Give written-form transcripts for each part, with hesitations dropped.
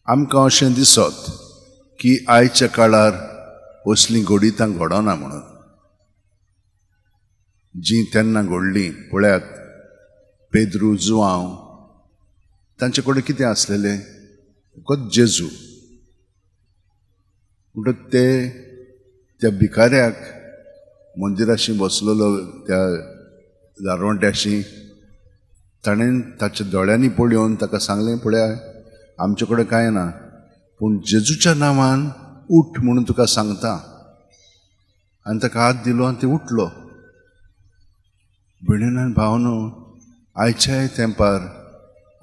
आमकां अशें दिसत की आयच्या काळार असलीं घोडितां घडना म्हणून, जीं तेन्ना घडलीं. पळयात, पेद्रू, जुआंव, तांचे कडेन कितें आसलेलें? फकत जेजू. म्हणटच ते त्या भिकाऱ्याक मंदिराशी बसलेलो त्या दारवंट्याशी ताणें ताच्या दोळ्यांनी पळोवन ताका सांगलें, पळया, आमचे कडेन कांय ना, पूण जेजूच्या नांवान उठ म्हणून तुका सांगता. आनी ताका हात दिलो आनी ते उठलो. भयणीन आनी भावनो, आयच्याय तेंपार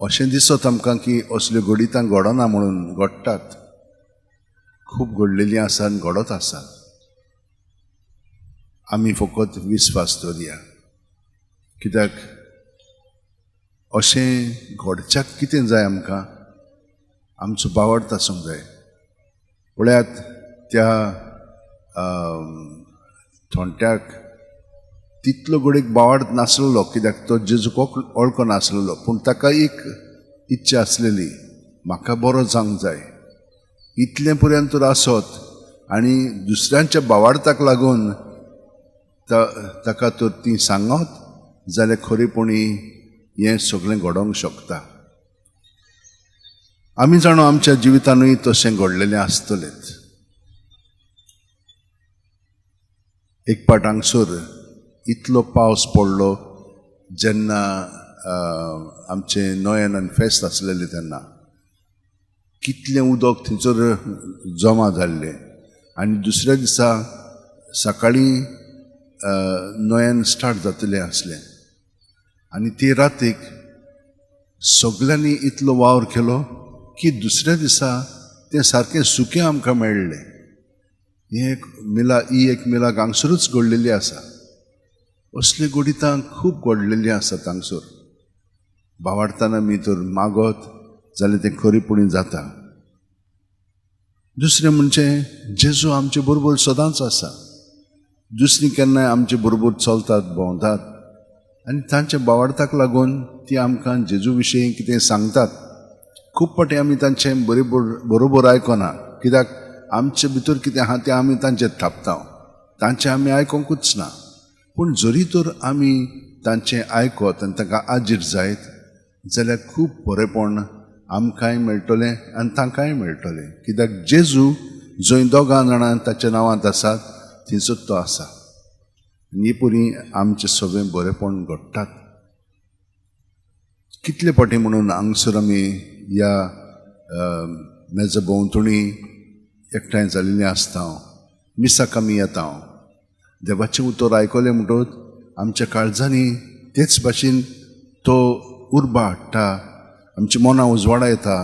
अशें दिसत आमकां की असल्यो घडीतां घडना म्हणून, घडटात. खूब घडलेलीं आसा आनी घडत आसा. आमी फकत विस्वास दवरया. कित्याक अशें घडच्याक कितें जाय आमकां? आमचो बावडो आसूंक जाय. पळयात, त्या थोंट्याक तितलो घडीक बावड नासलेलो, कित्याक तो जेजूक वळखो नासलेलो. पूण ताका एक इच्छा आसलेली, म्हाका बरो जावंक जाय. इतलें पर्यंत तर आसत आनी दुसऱ्यांच्या बावाडताक लागून ताका तर ती सांगत जाल्यार खरेपणी हें सगळें घडोवंक शकता. आमी जाणो आमच्या जिवितानूय तशें घडलेलें आसतलेंच. एक पाट हांगसर इतलो पावस पडलो जेन्ना आमचें नोयेन फेस्त आसलेलें तेन्ना. कितलें उदक थंयसर जमा जाल्लें. आनी दुसऱ्या दिसा सकाळीं नोयेन स्टार्ट जातलें आसलें. आनी ती रातीक सगल्यांनी इतलो वावर केलो की दुसऱ्या दिसा तें सारकें सुकें आमकां मेळ्ळें. ही एक मिलाक हांगसरूच घडलेली आसा. असलीं घडीतां खूब घडलेलीं आसात हांगसर. बावाडताना आमी तर मागत जाल्यार तें खरेपणी जाता. दुसरें म्हणजे जेजू आमचे बरोबर सदांच आसा. दुसरीं केन्नाय आमचे बरोबर चलतात, भोंवतात, आनी तांच्या बावाडताक लागून ती आमकां जेजू विशीं कितें सांगतात. खूब पाटी आमी तांचें बरोबर आयकना, कित्याक आमचे भितर कितें आहा तें आमी तांचें थापता. तांचें आमी आयकोंकूच ना. पूण जरी तर आमी तांचें आयकत आनी ताका आजीर जायत जाल्यार खूब बरेपण आमकांय मेळटलें आनी तांकांय मेळटलें. कित्याक जेजू जंय दोगां जाणां ताच्या नांवांत आसात थंयसर तो आसा. ही पुरी आमचें सगळें बरेपण घडटात. कितले पाटी म्हणून हांगसर आमी ह्या मेज भोंवतणी एकठांय जाल्लीं आसता. मिसाक आमी येता. देवाचें उतर आयकलें म्हणटच आमच्या काळजांनी तेच भाशेन तो उर्बा हाडटा. आमची मनां उजवाडा येता.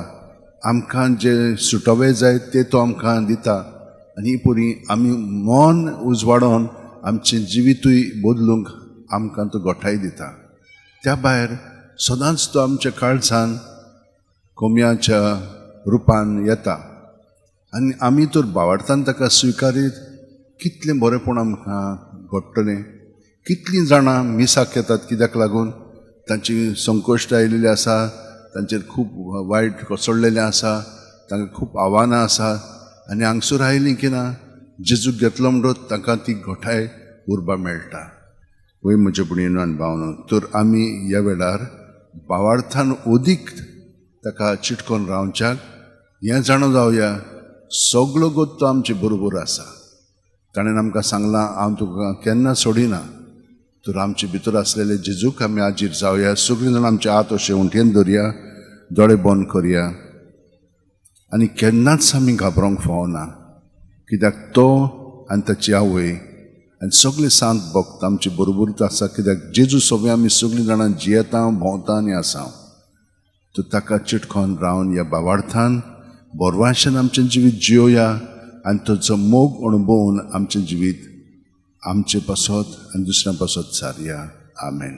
आमकां जे सुटोवे जाय ते तो आमकां दिता. आनी ही पुरी आमी मन उजवाडोन आमचें जिवितूय बदलूंक आमकां तो घोटाय दिता. त्या भायर सदांच तो आमच्या काळजान कोमयाच्या रुपान येता. आनी आमी तर बावाडतान ताका स्विकारीत कितलें बरेपण आमकां घडटलें. कितलीं जाणां मिसाक येतात कित्याक लागून तांची संकश्ट आयिल्लीं आसा, तांचेर खूब वायट कोसळ्ळेलें आसा, तांकां खूब आव्हानां आसा, आनी हांगसर आयलीं की ना जेजूक घेतलो म्हणटच तांकां ती घोटाय उर्बा मेळटा. वय म्हजे भयणीनो आनी भावनो, तर आमी ह्या वेळार बावार्थान ओदीक ताका चिटकोन रावच्याक हें जाणो जावया, सगळो गोत तो आमचे बरोबर आसा. ताणें आमकां सांगलां, हांव तुका केन्ना सोडिना. तर आमचे भितर आसलेले जेजूक आमी आजीर जावया. सगळीं जाणां आमचे हात अशें उंटेन धरया, दोळे बंद करया, आनी केन्नाच आमी घाबरोंक फावना. कित्याक तो आनी ताची आवय आनी सगळे सांत भक्त आमचे बरोबरूच आसा. कित्याक जेजू सगळें आमी सगळीं जाणां जियेता, भोंवता आनी आसा. तर ताका चिटकोन रावन ह्या बावार्थान बोरवांशेन आमचें जिवीत जियोया आनी ताचो मोग अणभवून आमचें जिवीत आमचे पासत आनी दुसऱ्यां पासत सारया. आमेन.